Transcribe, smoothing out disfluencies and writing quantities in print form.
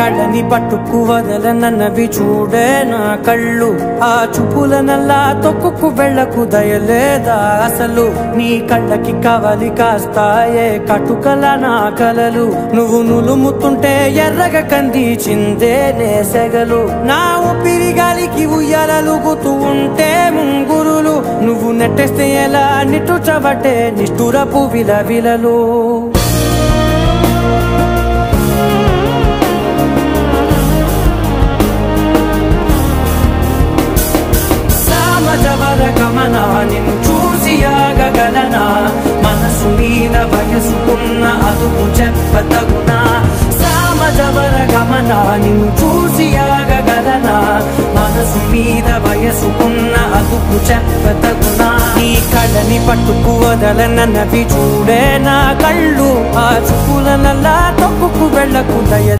కళ్ళని పట్టుకు వదలనన్నవి చూడే నా కళ్ళు ఆ చూపులనల్లా తొక్కుకు వెళ్ళకు దయలేదా అసలు నీ కళ్ళకి కవలి కాస్తాయే కటుకల నా కలలు నువ్వు నులుముతుంటే ఎర్రగ కంది చిందే నేసెగలు నా ఊపిరి గాలికి ఉయ్యాలలుగుతూ ఉంటే ముంగురులు నువ్వు నెట్టేస్తే ఎలా నిట్టుచబట్టే నిష్ఠురపు విలవిలలు గమన నిన్ను చూసి ఆగగలనా మనసు మీద వయసుకున్న అదుపు చెప్పతగునా సామజవర గమన నిన్ను చూసి ఆగగలనా మనసు మీద వయసుకున్న అదుపు చెప్పతగునా నీ కళ్ళని పట్టుకు వదలనన్నవి చూడే నా కళ్ళు ఆ చూపులనల్లా తొక్కుకు వెళ్ళకు దయ